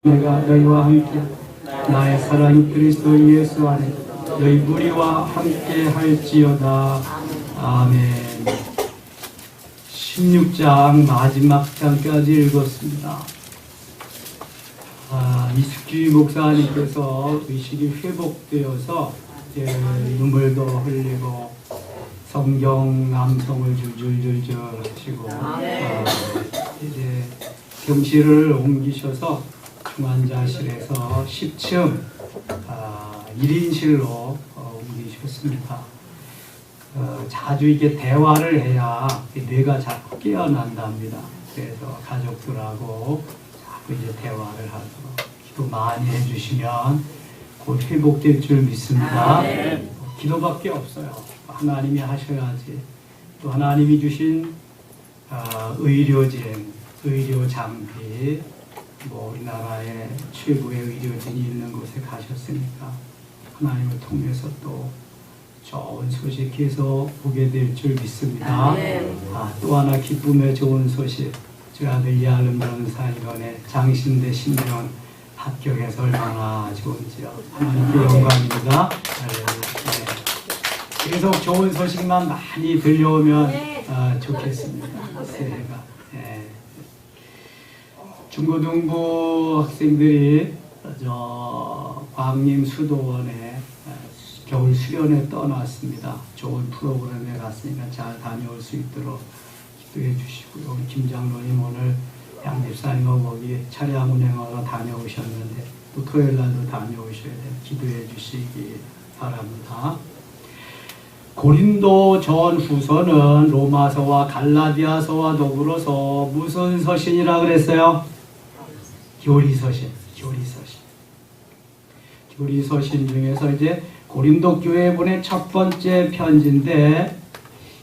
내가 너희와 함께 나의 사랑 그리스도 예수 안에 너희 무리와 함께 할지어다. 아멘. 16장 마지막 장까지 읽었습니다. 이숙기 목사님께서 의식이 회복되어서 이제 눈물도 흘리고 성경 암송을 줄줄줄줄 하시고 이제 병실을 옮기셔서 중환자실에서 10층 1인실로 옮기셨습니다. 자주 이게 대화를 해야 뇌가 자꾸 깨어난답니다. 그래서 가족들하고 자꾸 이제 대화를 하도록 기도 많이 해주시면 곧 회복될 줄 믿습니다. 기도밖에 없어요. 하나님이 하셔야지. 또 하나님이 주신 의료진, 의료 장비, 우리나라에 최고의 의료진이 있는 곳에 가셨으니까 하나님을 통해서 또 좋은 소식 계속 보게 될 줄 믿습니다. 또 하나 기쁨의 좋은 소식. 저희 아들 이알름 전사 이번에 장신대 신대원 합격해서 얼마나 좋은지요. 하나님께 영광입니다. 계속 좋은 소식만 많이 들려오면 좋겠습니다. 새해가. 중고등부 학생들이 광림 수도원에 겨울 수련회 떠났습니다. 좋은 프로그램에 갔으니까 잘 다녀올 수 있도록 기도해 주시고요. 우리 김 장로님 오늘 양 집사님하고 거기 차량 운행하러 다녀오셨는데 또 토요일 날도 다녀오셔야 돼요. 기도해 주시기 바랍니다. 고린도 전후서는 로마서와 갈라디아서와 더불어서 무슨 서신이라 그랬어요? 교리서신. 교리서신 중에서 이제 고린도 교회에 보낸 첫 번째 편지인데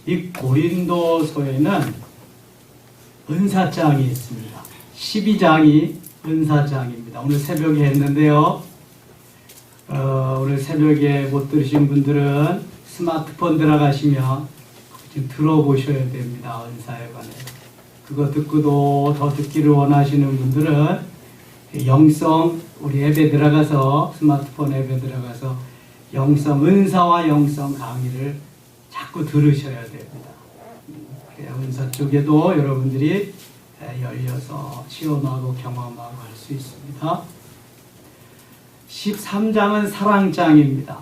이 고린도서에는 은사장이 있습니다. 12장이 은사장입니다. 오늘 새벽에 했는데요. 오늘 새벽에 못 들으신 분들은 스마트폰 들어가시면 지금 들어보셔야 됩니다. 은사에 관해서. 그거 듣고도 더 듣기를 원하시는 분들은 영성, 우리 앱에 들어가서, 스마트폰 앱에 들어가서 영성, 은사와 영성 강의를 자꾸 들으셔야 됩니다. 그래야 은사 쪽에도 여러분들이 열려서 시험하고 경험하고 할 수 있습니다. 13장은 사랑장입니다.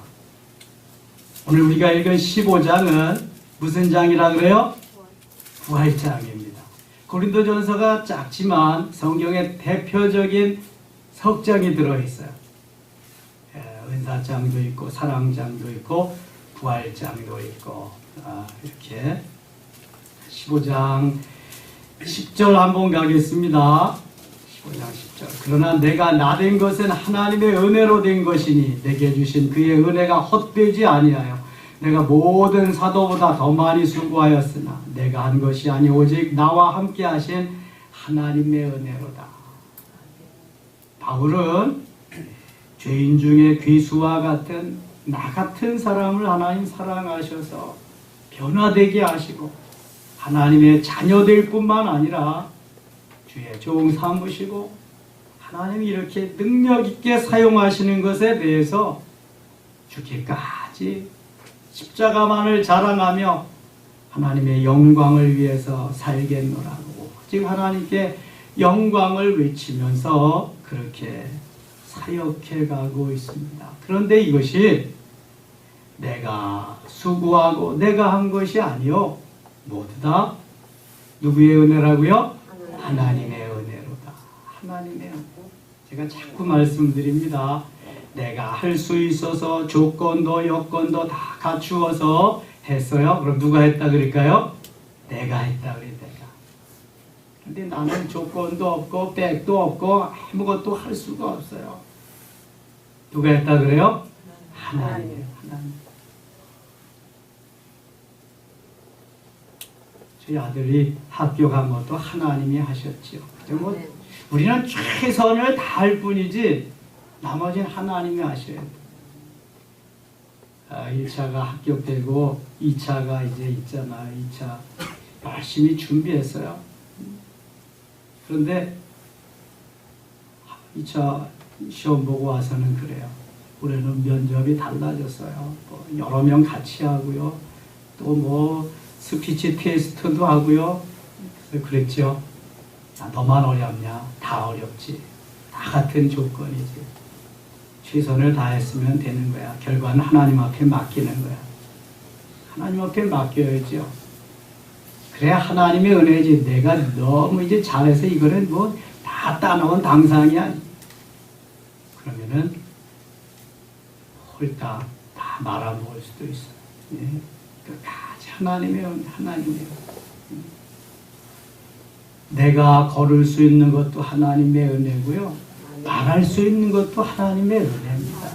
오늘 우리가 읽은 15장은 무슨 장이라 그래요? 부활장입니다. 고린도전서가 작지만 성경에 대표적인 석장이 들어있어요. 은사장도 있고 사랑장도 있고 부활장도 있고 이렇게 15장 10절 한번 가겠습니다. 15장 10절. 그러나 내가 나된 것은 하나님의 은혜로 된 것이니 내게 주신 그의 은혜가 헛되지 아니하여 내가 모든 사도보다 더 많이 수고하였으나 내가 한 것이 아니 오직 나와 함께 하신 하나님의 은혜로다. 바울은 죄인 중에 귀수와 같은 나 같은 사람을 하나님 사랑하셔서 변화되게 하시고 하나님의 자녀될 뿐만 아니라 주의 종 삼으시고 하나님이 이렇게 능력 있게 사용하시는 것에 대해서 죽기까지 십자가만을 자랑하며 하나님의 영광을 위해서 살겠노라고 지금 하나님께 영광을 외치면서 그렇게 사역해 가고 있습니다. 그런데 이것이 내가 수고하고 내가 한 것이 아니요 모두 다 누구의 은혜라고요? 하나님의 은혜로다. 하나님의 은혜. 제가 자꾸 말씀드립니다. 내가 할 수 있어서 조건도 여건도 다 갖추어서 했어요. 그럼 누가 했다 그럴까요? 내가 했다 그래. 내가. 근데 나는 조건도 없고 백도 없고 아무것도 할 수가 없어요. 누가 했다 그래요? 하나님. 저희 아들이 합격한 것도 하나님이 하셨지요. 우리는 최선을 다할 뿐이지 나머지는 하나님이 하셔야 돼요. 1차가 합격되고 2차가 이제 있잖아. 2차 열심히 준비했어요. 그런데 2차 시험 보고 와서는 그래요. 올해는 면접이 달라졌어요. 뭐 여러 명 같이 하고요. 또 뭐 스피치 테스트도 하고요. 그래서 그랬죠. 야, 너만 어렵냐? 다 어렵지. 다 같은 조건이지. 최선을 다했으면 되는 거야. 결과는 하나님 앞에 맡기는 거야. 하나님 앞에 맡겨야죠. 그래야 하나님의 은혜지. 내가 너무 이제 잘해서 이거는 뭐 다 따놓은 당상이야. 그러면은 홀딱 다 말아먹을 수도 있어. 예. 끝까지 하나님의 은혜, 하나님의 은혜. 내가 걸을 수 있는 것도 하나님의 은혜고요. 말할 수 있는 것도 하나님의 은혜입니다.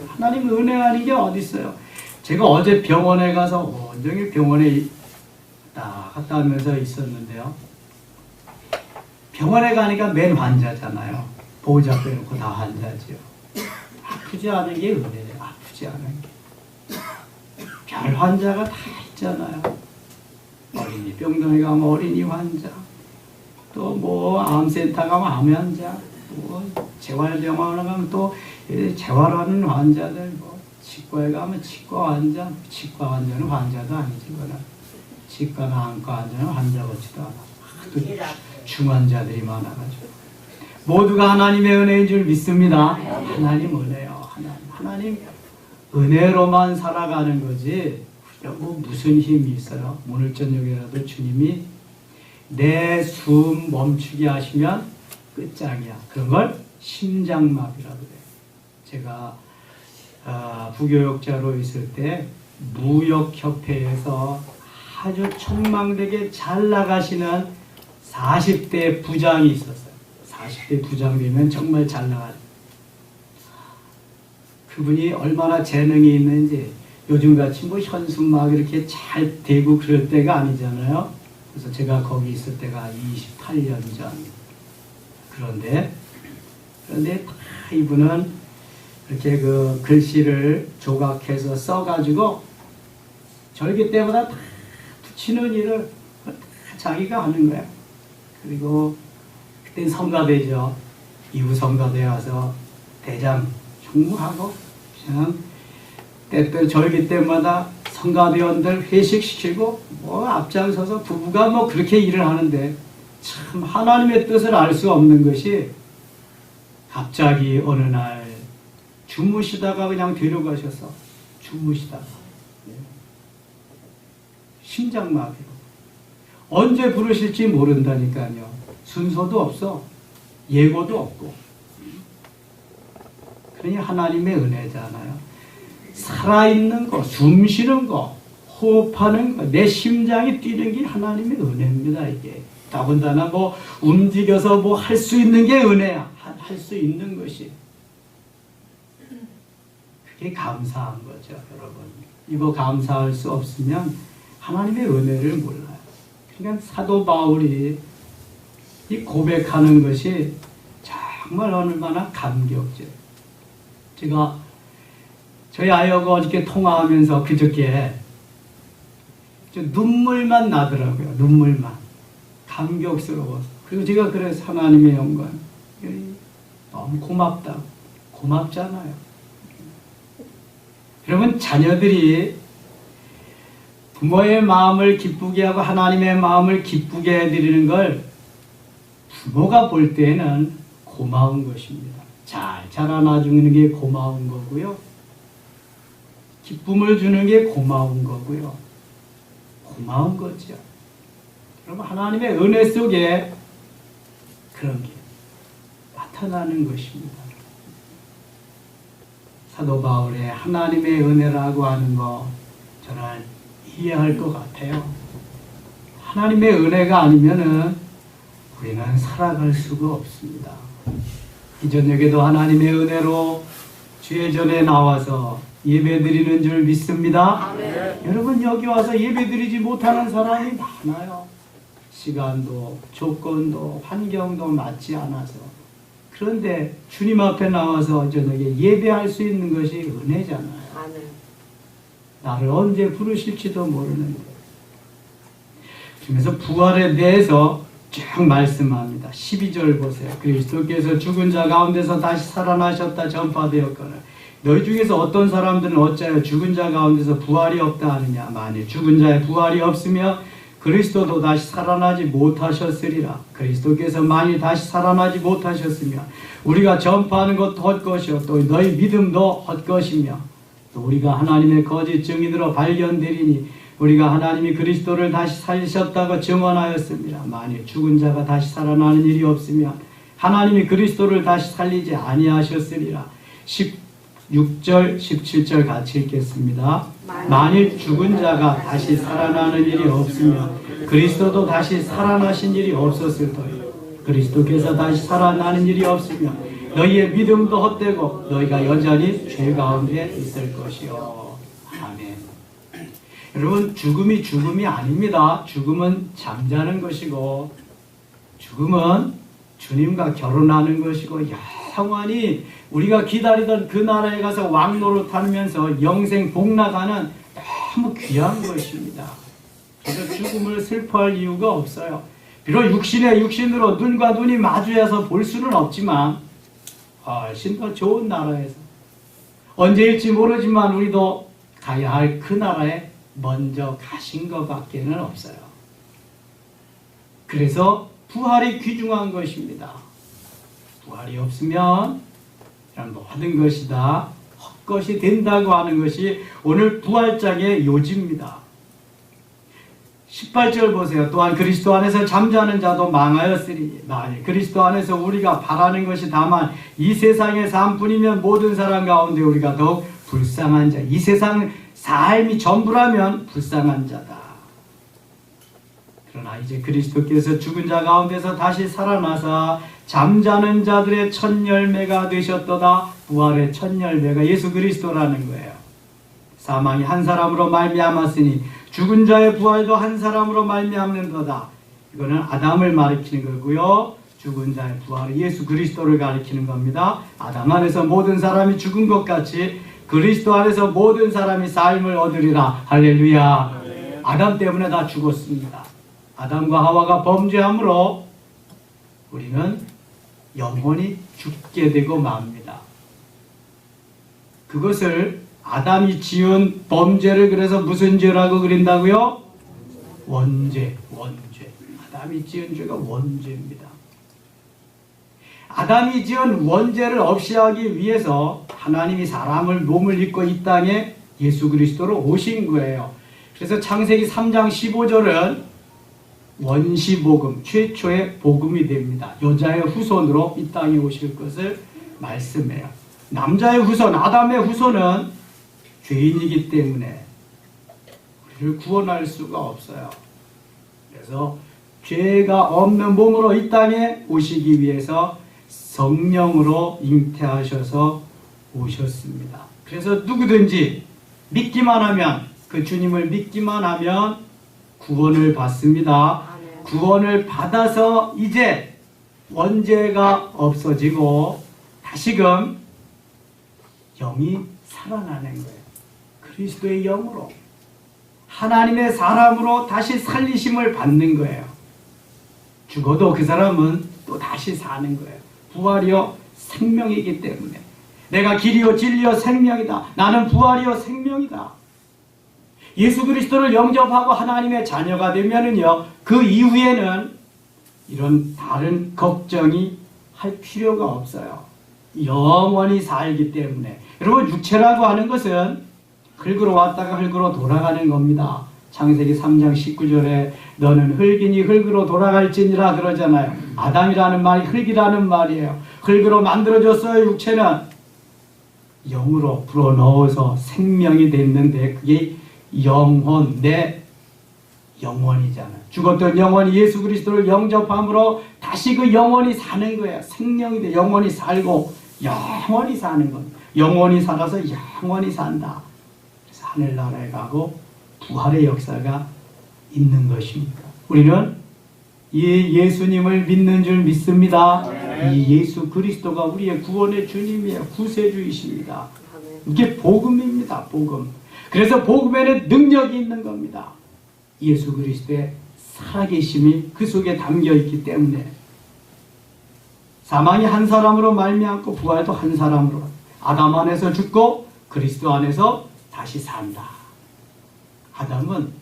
하나님 은혜 아닌 게 어디 있어요? 제가 어제 병원에 가서 온종일 병원에 갔다 오면서 있었는데요. 병원에 가니까 맨 환자잖아요. 보호자 빼놓고 다 환자지요. 아프지 않은 게 은혜예요. 아프지 않은 게. 별 환자가 다 있잖아요. 어린이 병동에 가면 어린이 환자, 또 뭐 암센터 가면 암 환자, 뭐 재활병원에 가면 또 재활하는 환자들, 뭐 치과에 가면 치과 환자, 치과 환자는 환자도 아니지, 그거는. 치과나 안과 환자는 환자 같지도 않아. 또 중환자들이 많아가지고. 모두가 하나님의 은혜인 줄 믿습니다. 하나님 은혜요. 하나님 은혜로만 살아가는 거지. 뭐 무슨 힘이 있어요? 오늘 저녁에라도 주님이 내 숨 멈추게 하시면 끝장이야. 그런 걸 심장마비라고 그래요. 제가 부교역자로 있을 때 무역협회에서 아주 촉망되게 잘 나가시는 40대 부장이 있었어요. 40대 부장 되면 정말 잘 나가요. 그분이 얼마나 재능이 있는지, 요즘같이 뭐 현숙 막 이렇게 잘 되고 그럴 때가 아니잖아요. 그래서 제가 거기 있을 때가 28년 전. 그런데 다 이분은 이렇게 그 글씨를 조각해서 써가지고 절기 때마다 다 붙이는 일을 다 자기가 하는 거야. 그리고 그땐 성가대죠. 이후 성가대에 와서 대장 총무하고 그냥 때때 절기 때마다 성가대원들 회식시키고 뭐 앞장서서 부부가 뭐 그렇게 일을 하는데, 참 하나님의 뜻을 알 수 없는 것이 갑자기 어느 날 주무시다가 그냥 데려가셔서 주무시다가 심장마비로 언제 부르실지 모른다니까요. 순서도 없어. 예고도 없고. 그러니 하나님의 은혜잖아요. 살아있는 거, 숨 쉬는 거, 호흡하는 거, 내 심장이 뛰는 게 하나님의 은혜입니다. 이게 더군다나 뭐 움직여서 뭐 할 수 있는 게 은혜야. 할 수 있는 것이. 그게 감사한 거죠, 여러분. 이거 감사할 수 없으면 하나님의 은혜를 몰라요. 그러니까 사도 바울이 이 고백하는 것이 정말 얼마나 감격적. 제가 저희 아이하고 어저께 통화하면서 그저께 눈물만 나더라고요. 눈물만. 감격스러워서. 그리고 제가 그래서 하나님의 영광. 너무 고맙다. 고맙잖아요. 여러분, 자녀들이 부모의 마음을 기쁘게 하고 하나님의 마음을 기쁘게 해드리는 걸 부모가 볼 때에는 고마운 것입니다. 잘 자라나주는 게 고마운 거고요. 기쁨을 주는 게 고마운 거고요. 고마운 거죠. 여러분, 하나님의 은혜 속에 그런 게 나타나는 것입니다. 사도 바울의 하나님의 은혜라고 하는 거 저는 이해할 것 같아요. 하나님의 은혜가 아니면은 우리는 살아갈 수가 없습니다. 이 저녁에도 하나님의 은혜로 주의 전에 나와서 예배드리는 줄 믿습니다. 아멘. 여러분, 여기 와서 예배드리지 못하는 사람이 많아요. 시간도 조건도 환경도 맞지 않아서. 그런데 주님 앞에 나와서 저녁에 예배할 수 있는 것이 은혜잖아요. 아멘. 나를 언제 부르실지도 모르는데. 그래서 부활에 대해서 쭉 말씀합니다. 12절 보세요. 그리스도께서 죽은 자 가운데서 다시 살아나셨다 전파되었거늘 너희 중에서 어떤 사람들은 어찌하여 죽은 자 가운데서 부활이 없다 하느냐. 만일 죽은 자의 부활이 없으면 그리스도도 다시 살아나지 못하셨으리라. 그리스도께서 만일 다시 살아나지 못하셨으면 우리가 전파하는 것도 헛것이요 또 너희 믿음도 헛것이며 또 우리가 하나님의 거짓 증인으로 발견되리니 우리가 하나님이 그리스도를 다시 살리셨다고 증언하였습니다. 만일 죽은 자가 다시 살아나는 일이 없으면 하나님이 그리스도를 다시 살리지 아니하셨으리라. 16절 17절 같이 읽겠습니다. 만일 죽은 자가 다시 살아나는 일이 없으면 그리스도도 다시 살아나신 일이 없었을 터이요 그리스도께서 다시 살아나는 일이 없으면 너희의 믿음도 헛되고 너희가 여전히 죄 가운데 있을 것이요. 아멘. 여러분, 죽음이 아닙니다. 죽음은 잠자는 것이고 죽음은 주님과 결혼하는 것이고 영원히 우리가 기다리던 그 나라에 가서 왕노릇 하면서 영생 복락하는 너무 귀한 것입니다. 그래서 죽음을 슬퍼할 이유가 없어요. 비록 육신의 육신으로 눈과 눈이 마주해서 볼 수는 없지만 훨씬 더 좋은 나라에서 언제일지 모르지만 우리도 가야 할 그 나라에 먼저 가신 것밖에는 없어요. 그래서 부활이 귀중한 것입니다. 부활이 없으면 이런 모든 것이 다 헛것이 된다고 하는 것이 오늘 부활장의 요지입니다. 18절 보세요. 또한 그리스도 안에서 잠자는 자도 망하였으니 만일 그리스도 안에서 우리가 바라는 것이 다만 이 세상의 삶뿐이면 모든 사람 가운데 우리가 더욱 불쌍한 자. 이 세상 삶이 전부라면 불쌍한 자다. 그러나 이제 그리스도께서 죽은 자 가운데서 다시 살아나사 잠자는 자들의 첫 열매가 되셨도다. 부활의 첫 열매가 예수 그리스도라는 거예요. 사망이 한 사람으로 말미암았으니 죽은 자의 부활도 한 사람으로 말미암는도다. 이거는 아담을 가리키는 거고요. 죽은 자의 부활은 예수 그리스도를 가리키는 겁니다. 아담 안에서 모든 사람이 죽은 것 같이 그리스도 안에서 모든 사람이 삶을 얻으리라. 할렐루야. 아담 때문에 다 죽었습니다. 아담과 하와가 범죄함으로 우리는 영원히 죽게 되고 맙니다. 그것을 아담이 지은 범죄를 그래서 무슨 죄라고 그린다고요? 원죄. 아담이 지은 죄가 원죄입니다. 아담이 지은 원죄를 없이하기 위해서 하나님이 사람을 몸을 입고 이 땅에 예수 그리스도로 오신 거예요. 그래서 창세기 3장 15절은 원시복음, 최초의 복음이 됩니다. 여자의 후손으로 이 땅에 오실 것을 말씀해요. 남자의 후손, 아담의 후손은 죄인이기 때문에 우리를 구원할 수가 없어요. 그래서 죄가 없는 몸으로 이 땅에 오시기 위해서 성령으로 잉태하셔서 오셨습니다. 그래서 누구든지 믿기만 하면, 그 주님을 믿기만 하면 구원을 받습니다. 구원을 받아서 이제 원죄가 없어지고 다시금 영이 살아나는 거예요. 그리스도의 영으로 하나님의 사람으로 다시 살리심을 받는 거예요. 죽어도 그 사람은 또 다시 사는 거예요. 부활이요 생명이기 때문에 내가 길이요 진리요 생명이다. 나는 부활이요 생명이다. 예수 그리스도를 영접하고 하나님의 자녀가 되면은요, 그 이후에는 이런 다른 걱정이 할 필요가 없어요. 영원히 살기 때문에. 여러분, 육체라고 하는 것은 흙으로 왔다가 흙으로 돌아가는 겁니다. 창세기 3장 19절에 너는 흙이니 흙으로 돌아갈지니라 그러잖아요. 아담이라는 말이 흙이라는 말이에요. 흙으로 만들어졌어요. 육체는 영으로 불어넣어서 생명이 됐는데 그게 영혼, 내 영혼이잖아요. 죽었던 영혼이 예수 그리스도를 영접함으로 다시 그 영혼이 사는 거예요. 생명이 돼 영혼이 살고 영원히 사는 겁니다. 영원히 살아서 영원히 산다. 그래서 하늘나라에 가고 부활의 역사가 있는 것입니다. 우리는 이 예수님을 믿는 줄 믿습니다. 이 예수 그리스도가 우리의 구원의 주님이에요. 구세주이십니다. 이게 복음입니다. 복음. 그래서 복음에는 능력이 있는 겁니다. 예수 그리스도의 살아계심이 그 속에 담겨 있기 때문에 사망이 한 사람으로 말미암고 부활도 한 사람으로 아담 안에서 죽고 그리스도 안에서 다시 산다. 아담은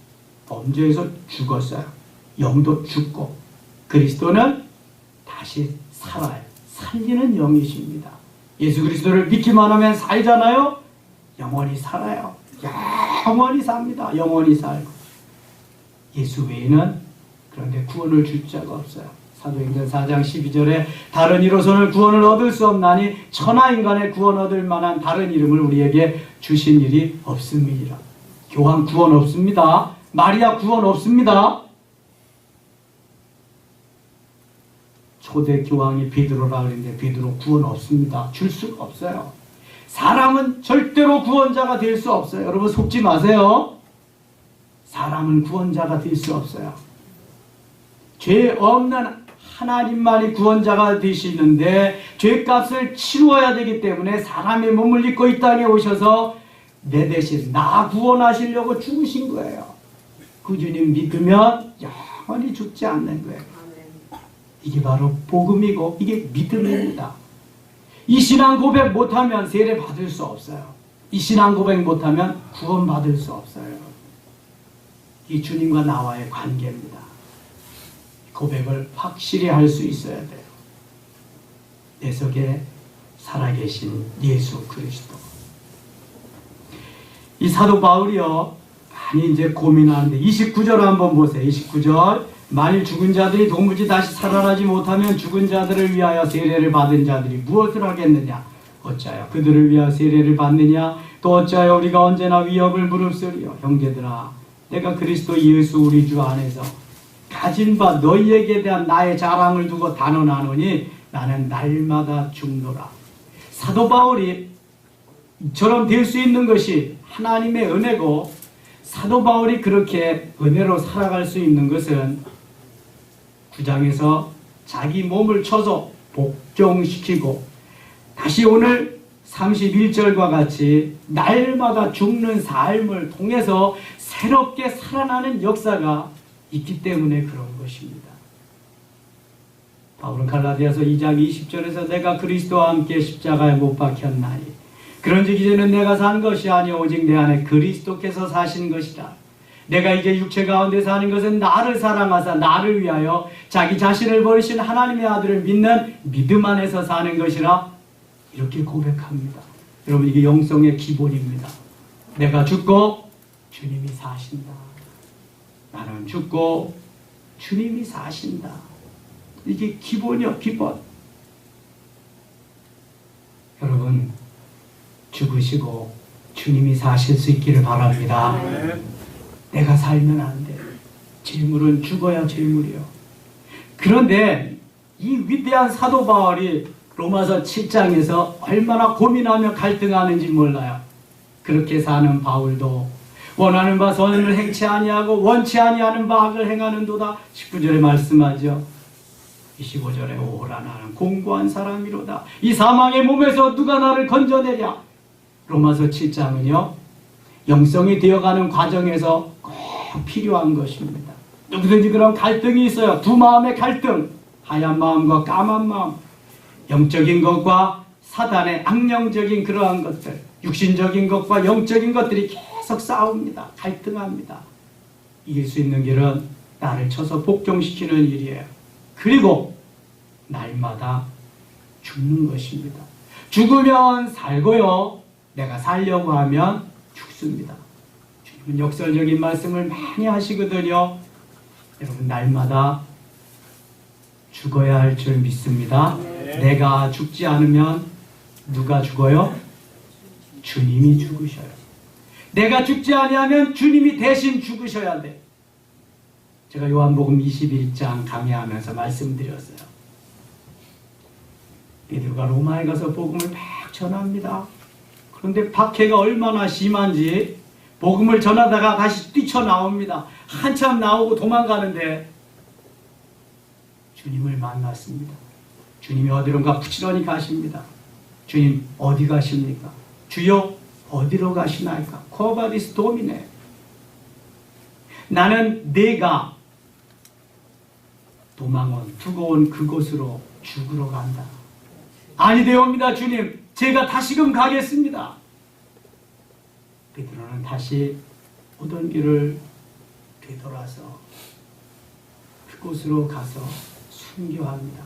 범죄에서 죽었어요. 영도 죽고 그리스도는 다시 살아요. 살리는 영이십니다. 예수 그리스도를 믿기만 하면 살잖아요. 영원히 살아요. 영원히 삽니다. 영원히 살고. 예수 외에는 그런데 구원을 줄 자가 없어요. 사도행전 4장 12절에 다른 이로서는 구원을 얻을 수 없나니 천하 인간의 구원 얻을 만한 다른 이름을 우리에게 주신 일이 없음이니라. 교황 구원 없습니다. 마리아 구원 없습니다. 초대 교황이 베드로라 그랬는데 베드로 구원 없습니다. 줄 수가 없어요. 사람은 절대로 구원자가 될 수 없어요. 여러분 속지 마세요. 사람은 구원자가 될 수 없어요. 죄 없는 하나님만이 구원자가 되시는데 죄값을 치루어야 되기 때문에 사람의 몸을 입고 이 땅에 오셔서 내 대신 나 구원하시려고 죽으신 거예요. 그 주님 믿으면 영원히 죽지 않는 거예요. 이게 바로 복음이고 이게 믿음입니다. 이 신앙 고백 못하면 세례 받을 수 없어요. 이 신앙 고백 못하면 구원 받을 수 없어요. 이 주님과 나와의 관계입니다. 고백을 확실히 할 수 있어야 돼요. 내 속에 살아계신 예수 그리스도. 이 사도 바울이요 많이 이제 고민하는데 29절 한번 보세요. 29절 만일 죽은 자들이 도무지 다시 살아나지 못하면 죽은 자들을 위하여 세례를 받은 자들이 무엇을 하겠느냐? 어찌하여 그들을 위하여 세례를 받느냐? 또 어찌하여 우리가 언제나 위협을 무릅쓰리요? 형제들아 내가 그리스도 예수 우리 주 안에서 가진 바 너희에게 대한 나의 자랑을 두고 단언하노니 나는 날마다 죽노라. 사도 바울이 이처럼 될 수 있는 것이 하나님의 은혜고 사도 바울이 그렇게 은혜로 살아갈 수 있는 것은 9장에서 자기 몸을 쳐서 복종시키고 다시 오늘 31절과 같이 날마다 죽는 삶을 통해서 새롭게 살아나는 역사가 있기 때문에 그런 것입니다. 바울은 갈라디아서 2장 20절에서 내가 그리스도와 함께 십자가에 못 박혔나니 그런즉 이제는 내가 산 것이 아니오 오직 내 안에 그리스도께서 사신 것이라. 내가 이제 육체 가운데 사는 것은 나를 사랑하사 나를 위하여 자기 자신을 버리신 하나님의 아들을 믿는 믿음 안에서 사는 것이라. 이렇게 고백합니다. 여러분 이게 영성의 기본입니다. 내가 죽고 주님이 사신다. 나는 죽고 주님이 사신다. 이게 기본이요, 기본. 여러분 죽으시고 주님이 사실 수 있기를 바랍니다. 내가 살면 안 돼. 재물은 죽어야 재물이요. 그런데 이 위대한 사도 바울이 로마서 7장에서 얼마나 고민하며 갈등하는지 몰라요. 그렇게 사는 바울도 원하는 바 선을 행치 아니하고 원치 아니하는 바 악을 행하는도다. 19절에 말씀하죠. 25절에 오라 나는 공고한 사람이로다. 이 사망의 몸에서 누가 나를 건져내랴. 로마서 7장은요. 영성이 되어가는 과정에서 꼭 필요한 것입니다. 누구든지 그런 갈등이 있어요. 두 마음의 갈등. 하얀 마음과 까만 마음. 영적인 것과 사단의 악령적인 그러한 것들. 육신적인 것과 영적인 것들이 계속 싸웁니다. 갈등합니다. 이길 수 있는 길은 나를 쳐서 복종시키는 일이에요. 그리고 날마다 죽는 것입니다. 죽으면 살고요. 내가 살려고 하면 죽습니다. 주님은 역설적인 말씀을 많이 하시거든요. 여러분 날마다 죽어야 할 줄 믿습니다. 내가 죽지 않으면 누가 죽어요? 주님이 죽으셔요. 내가 죽지 아니하면 주님이 대신 죽으셔야 돼. 제가 요한복음 21장 강의하면서 말씀드렸어요. 베드로가 로마에 가서 복음을 막 전합니다. 그런데 박해가 얼마나 심한지 복음을 전하다가 다시 뛰쳐나옵니다. 한참 나오고 도망가는데 주님을 만났습니다. 주님이 어디론가 부지런히 가십니다. 주님 어디 가십니까? 주여 어디로 가시나이까? 코바디스 도미네. 나는 내가 도망온 두고 온 그곳으로 죽으러 간다. 아니되옵니다 주님, 제가 다시금 가겠습니다. 베드로는 다시 오던 길을 되돌아서 그곳으로 가서 순교합니다.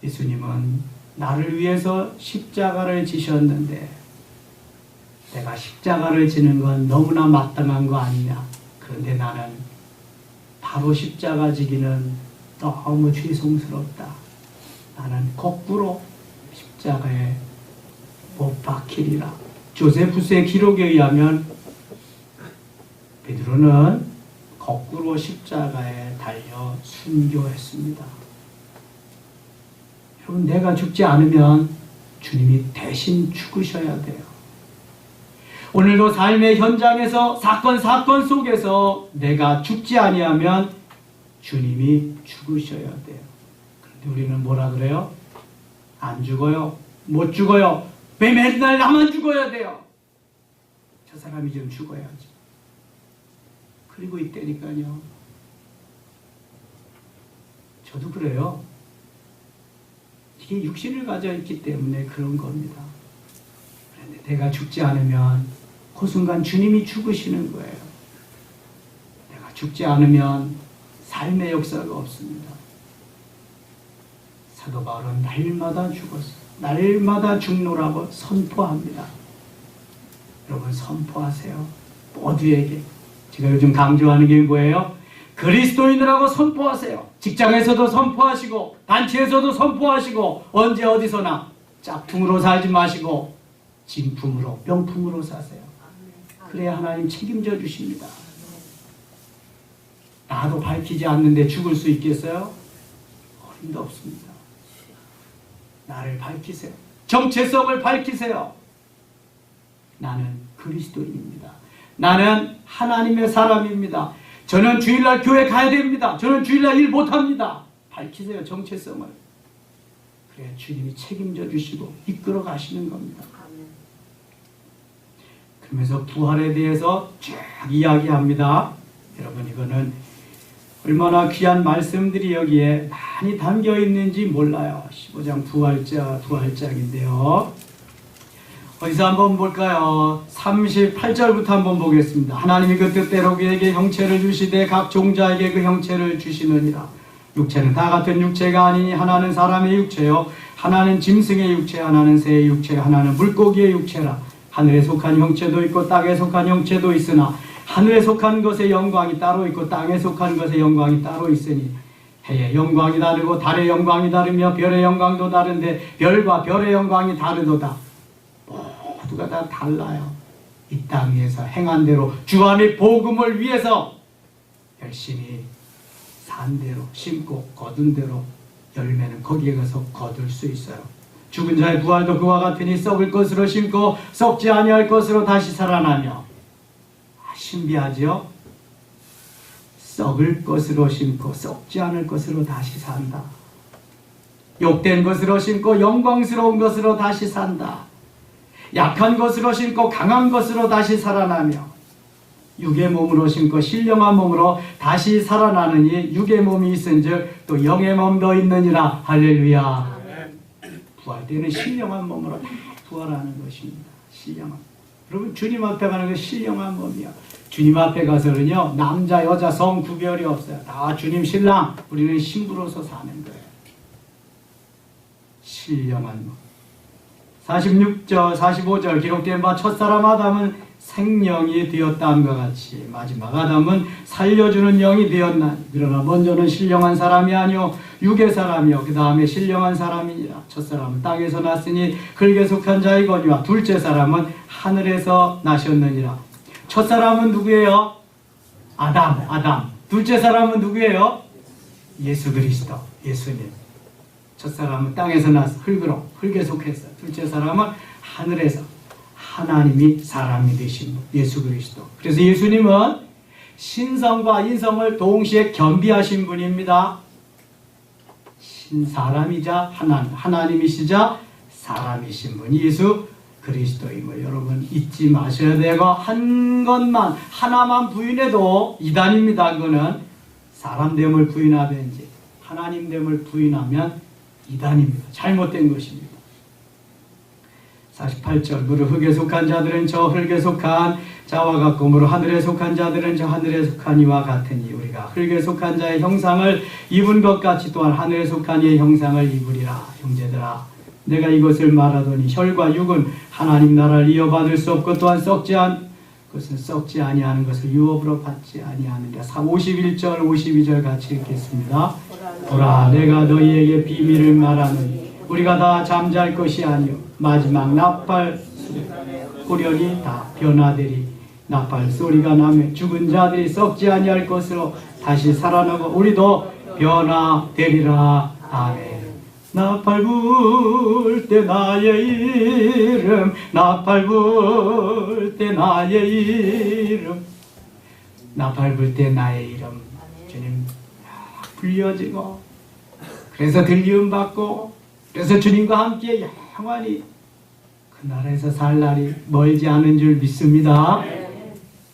예수님은 나를 위해서 십자가를 지셨는데 내가 십자가를 지는 건 너무나 마땅한 거 아니냐. 그런데 나는 바로 십자가 지기는 너무 죄송스럽다. 나는 거꾸로 십자가에 못 박히리라. 조세푸스의 기록에 의하면 베드로는 거꾸로 십자가에 달려 순교했습니다. 여러분, 내가 죽지 않으면 주님이 대신 죽으셔야 돼요. 오늘도 삶의 현장에서 사건 속에서 내가 죽지 아니하면 주님이 죽으셔야 돼요. 그런데 우리는 뭐라 그래요? 안 죽어요. 못 죽어요. 왜 맨날 나만 죽어야 돼요? 저 사람이 좀 죽어야지. 그리고 있다니까요. 저도 그래요. 이게 육신을 가져 있기 때문에 그런 겁니다. 그런데 내가 죽지 않으면 그 순간 주님이 죽으시는 거예요. 내가 죽지 않으면 삶의 역사가 없습니다. 사도 바울은 날마다 죽었어. 날마다 죽노라고 선포합니다. 여러분, 선포하세요. 모두에게. 제가 요즘 강조하는 게 뭐예요? 그리스도인이라고 선포하세요. 직장에서도 선포하시고, 단체에서도 선포하시고, 언제 어디서나 짝퉁으로 살지 마시고 진품으로, 명품으로 사세요. 그래야 하나님 책임져 주십니다. 나도 밝히지 않는데 죽을 수 있겠어요? 어림도 없습니다. 나를 밝히세요. 정체성을 밝히세요. 나는 그리스도인입니다. 나는 하나님의 사람입니다. 저는 주일날 교회 가야 됩니다. 저는 주일날 일 못합니다. 밝히세요, 정체성을. 그래야 주님이 책임져 주시고 이끌어 가시는 겁니다. 그러면서 부활에 대해서 쭉 이야기합니다. 여러분, 이거는 얼마나 귀한 말씀들이 여기에 많이 담겨 있는지 몰라요. 15장 부활장인데요. 어디서 한번 볼까요? 38절부터 한번 보겠습니다. 하나님이 그 뜻대로 그에게 형체를 주시되 각 종자에게 그 형체를 주시느니라. 육체는 다 같은 육체가 아니니 하나는 사람의 육체요, 하나는 짐승의 육체, 하나는 새의 육체, 하나는 물고기의 육체라. 하늘에 속한 형체도 있고 땅에 속한 형체도 있으나 하늘에 속한 것의 영광이 따로 있고 땅에 속한 것의 영광이 따로 있으니 해의 영광이 다르고 달의 영광이 다르며 별의 영광도 다른데 별과 별의 영광이 다르도다. 모두가 다 달라요. 이 땅 위에서 행한 대로 주 안의 복음을 위해서 열심히 산 대로 심고 거둔 대로 열매는 거기에 가서 거둘 수 있어요. 죽은 자의 부활도 그와 같으니 썩을 것으로 심고 썩지 아니할 것으로 다시 살아나며. 신비하지요? 썩을 것으로 심고 썩지 않을 것으로 다시 산다. 욕된 것으로 심고 영광스러운 것으로 다시 산다. 약한 것으로 심고 강한 것으로 다시 살아나며 육의 몸으로 심고 신령한 몸으로 다시 살아나느니 육의 몸이 있은즉 또 영의 몸도 있느니라. 할렐루야. 부활 때는 신령한 몸으로 다 부활하는 것입니다. 신령한. 여러분, 주님 앞에 가는 건 신령한 몸이야. 주님 앞에 가서는요, 남자 여자 성 구별이 없어요. 다 주님 신랑, 우리는 신부로서 사는 거예요. 신령한 몸. 46절 45절 기록된 바 첫사람 아담은 생명이 되었다함과 같이 마지막 아담은 살려주는 영이 되었나니 그러나 먼저는 신령한 사람이 아니요 육의 사람이요 그 다음에 신령한 사람이니라. 첫사람은 땅에서 났으니 흙에 속한 자이거니와 둘째 사람은 하늘에서 나셨느니라. 첫사람은 누구예요? 아담. 둘째 사람은 누구예요? 예수 그리스도, 예수님. 첫사람은 땅에서 나서 흙에 속했어. 둘째 사람은 하늘에서 하나님이 사람이 되신 분, 예수 그리스도. 그래서 예수님은 신성과 인성을 동시에 겸비하신 분입니다. 신사람이자 하나님이시자 사람이신 분이 예수 그리스도임을 여러분 잊지 마셔야 되고, 한 것만 하나만 부인해도 이단입니다. 그거는 사람됨을 부인하든지 하나님됨을 부인하면 이단입니다. 잘못된 것입니다. 48절 무릇 흙에 속한 자들은 저 흙에 속한 자와 같고 무릇 하늘에 속한 자들은 저 하늘에 속한 이와 같으니 우리가 흙에 속한 자의 형상을 입은 것 같이 또한 하늘에 속한 이의 형상을 입으리라. 형제들아 내가 이것을 말하더니 혈과 육은 하나님 나라를 이어받을 수 없고 또한 그것은 썩지 아니하는 것을 유업으로 받지 아니하느니라. 51절 52절 같이 읽겠습니다. 보라 내가 너희에게 비밀을 말하노니 우리가 다 잠잘 것이 아니요 마지막 나팔 후련이 다 변화되리. 나팔 소리가 나면 죽은 자들이 썩지 아니할 것으로 다시 살아나고 우리도 변화되리라. 아멘. 나팔 불 때 나의 이름 나팔 불 때 나의 이름 나팔 불 때 나의 이름 주님 불려지고 그래서 들리움 받고 그래서 주님과 함께 영원히 그 나라에서 살 날이 멀지 않은 줄 믿습니다.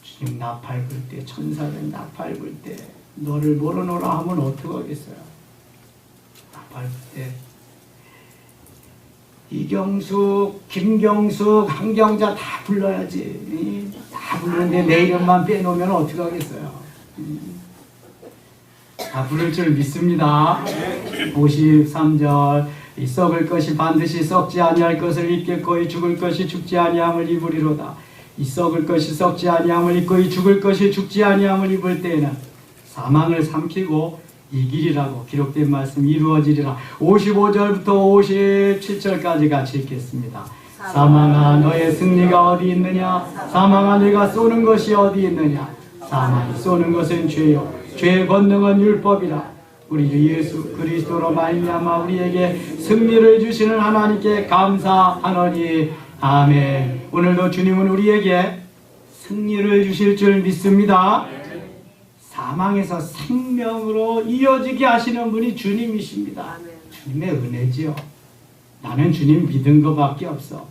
주님 나팔 불 때 천사들 나팔 불 때 너를 모르노라 하면 어떡하겠어요. 나팔 불 때 이경숙, 김경숙, 한경자 다 불러야지. 다 부르는데 내 이름만 빼놓으면 어떡하겠어요. 다 부를 줄 믿습니다. 53절 이 썩을 것이 반드시 썩지 아니할 것을 입겠고 이 죽을 것이 죽지 아니함을 입으리로다. 이 썩을 것이 썩지 아니함을 입고 이 죽을 것이 죽지 아니함을 입을 때에는 사망을 삼키고 이길이라고 기록된 말씀 이루어지리라. 55절부터 57절까지 같이 읽겠습니다. 사망아 너의 승리가 어디 있느냐? 사망아 네가 쏘는 것이 어디 있느냐? 사망이 쏘는 것은 죄요 죄의 권능은 율법이라. 우리 예수 그리스도로 말미암아 우리에게 승리를 주시는 하나님께 감사하노니 아멘. 오늘도 주님은 우리에게 승리를 주실 줄 믿습니다. 사망에서 생명으로 이어지게 하시는 분이 주님이십니다. 주님의 은혜지요. 나는 주님 믿은 것밖에 없어.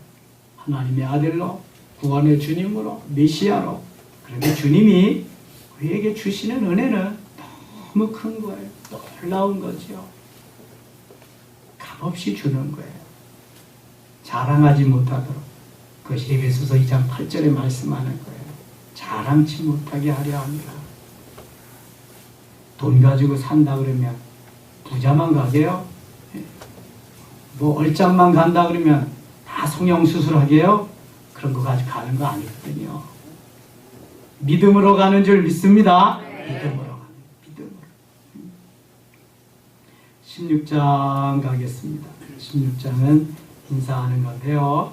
하나님의 아들로 구원의 주님으로 메시아로. 그런데 주님이 우리에게 주시는 은혜는 너무 큰 거예요. 놀라운 거죠. 값없이 주는 거예요. 자랑하지 못하도록. 그것이 에베소서 2장 8절에 말씀하는 거예요. 자랑치 못하게 하려 합니다. 돈 가지고 산다 그러면 부자만 가게요? 뭐 얼짱만 간다 그러면 다 성형수술하게요? 그런 거 가지고 가는 거 아니거든요. 믿음으로 가는 줄 믿습니다. 믿음으로 가는 믿음으로. 16장 가겠습니다. 16장은 인사하는 건데요.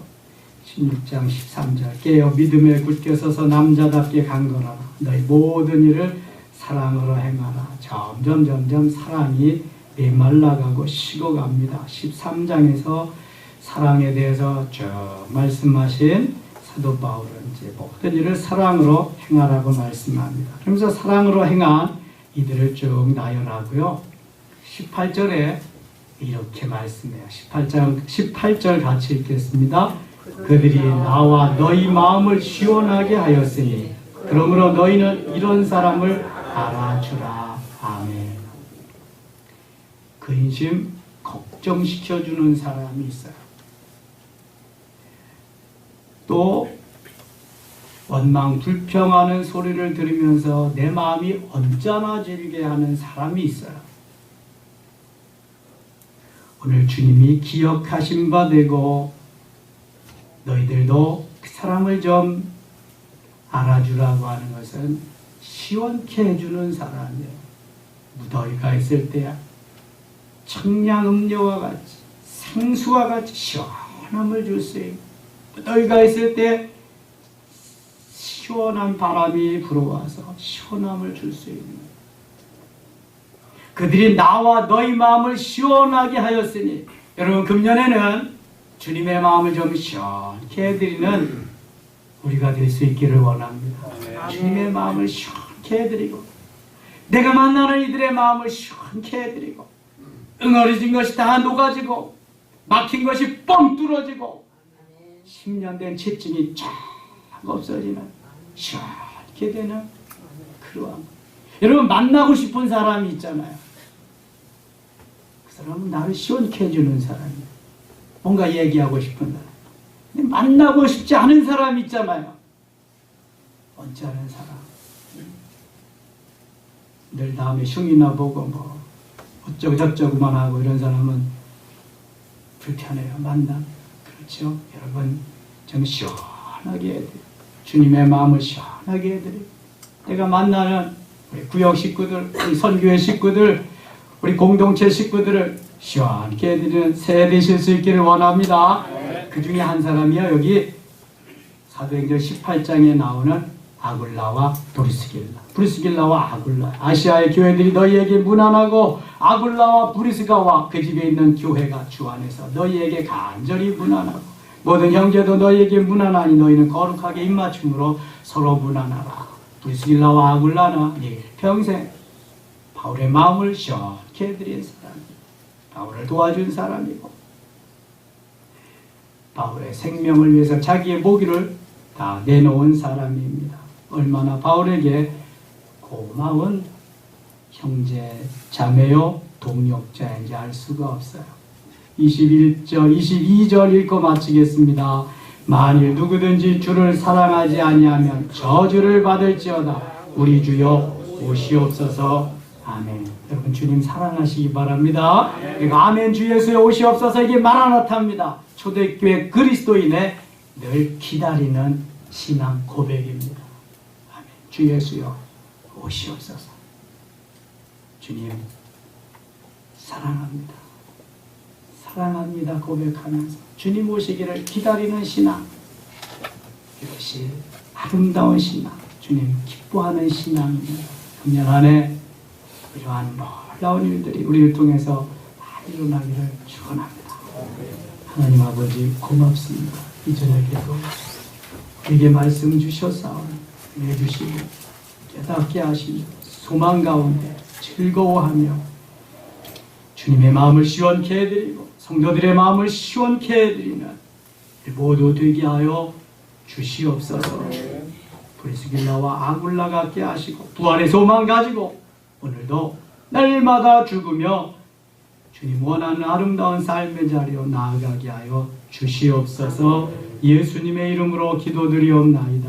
16장 13절 깨어 믿음에 굳게 서서 남자답게 강건하라. 너희 모든 일을 사랑으로 행하라. 점점 사랑이 메말라가고 식어갑니다. 13장에서 사랑에 대해서 쭉 말씀하신 사도 바울은 이제 모든 일을 사랑으로 행하라고 말씀합니다. 그러면서 사랑으로 행한 이들을 쭉 나열하고요. 18절에 이렇게 말씀해요. 18절 같이 읽겠습니다. 그들이 나와 너희 마음을 시원하게 하였으니 그러므로 너희는 이런 사람을 알아주라. 아멘. 근심 걱정시켜주는 사람이 있어요. 또 원망 불평하는 소리를 들으면서 내 마음이 언짢아지게 하는 사람이 있어요. 오늘 주님이 기억하신 바 되고 너희들도 그 사람을 좀 알아주라고 하는 것은 시원케 해주는 사람이에요. 무더위가 있을 때 청량음료와 같이 생수와 같이 시원함을 줄 수 있고 무더위가 있을 때 시원한 바람이 불어와서 시원함을 줄 수 있는 그들이 나와 너희 마음을 시원하게 하였으니 여러분 금년에는 주님의 마음을 좀 시원케 해드리는 우리가 될 수 있기를 원합니다. 주님의 마음을 시원케 해드리고 내가 만나는 이들의 마음을 시원케 해드리고 응어리진 것이 다 녹아지고 막힌 것이 뻥 뚫어지고 10년 된 치증이 쫙 없어지는 시원케 되는 그러한 여러분 만나고 싶은 사람이 있잖아요. 그 사람은 나를 시원케 해주는 사람이에요. 뭔가 얘기하고 싶은 사람. 근데 만나고 싶지 않은 사람이 있잖아요. 언짢은 사람. 늘 다음에 흉이나 보고 뭐 어쩌고 저쩌고만 하고 이런 사람은 불편해요. 만남. 그렇죠? 여러분 좀 시원하게 해드려요. 주님의 마음을 시원하게 해드려요. 내가 만나는 우리 구역 식구들, 우리 선교회 식구들, 우리 공동체 식구들을 시원하게 해드리는 새해 되실 수 있기를 원합니다. 그 중에 한 사람이요. 여기 사도행전 18장에 나오는 아굴라와 브리스길라와 아굴라. 아시아의 교회들이 너희에게 무난하고 아굴라와 브리스가와 그 집에 있는 교회가 주 안에서 너희에게 간절히 무난하고 모든 형제도 너희에게 무난하니 너희는 거룩하게 입맞춤으로 서로 무난하라. 브리스길라와 아굴라는 일평생 바울의 마음을 시원케 해드린 사람, 바울을 도와준 사람이고 바울의 생명을 위해서 자기의 모기를 다 내놓은 사람입니다. 얼마나 바울에게 고마운 형제, 자매요, 동력자인지 알 수가 없어요. 21절, 22절 읽고 마치겠습니다. 만일 누구든지 주를 사랑하지 아니하면 저주를 받을지어다. 우리 주여 오시옵소서. 아멘. 여러분 주님 사랑하시기 바랍니다. 그러니까 아멘 주 예수의 오시옵소서. 이게 마라나타입니다. 초대교회 그리스도인의 늘 기다리는 신앙 고백입니다. 아멘. 주 예수여 오시옵소서. 주님 사랑합니다. 사랑합니다 고백하면서 주님 오시기를 기다리는 신앙, 이것이 아름다운 신앙, 주님 기뻐하는 신앙입니다. 금년 안에 이러한 놀라운 일들이 우리를 통해서 다 일어나기를 축원합니다. 하나님 아버지 고맙습니다. 이 저녁에도 우리에게 말씀 주셨사오니 내주시고 깨닫게 하시며 소망 가운데 즐거워하며 주님의 마음을 시원케 해드리고 성도들의 마음을 시원케 해드리는 모두 되게 하여 주시옵소서. 브리스길라와 아굴라 같게 하시고 부활의 소망 가지고 오늘도 날마다 죽으며 주님 원하는 아름다운 삶의 자리로 나아가게 하여 주시옵소서. 예수님의 이름으로 기도드리옵나이다.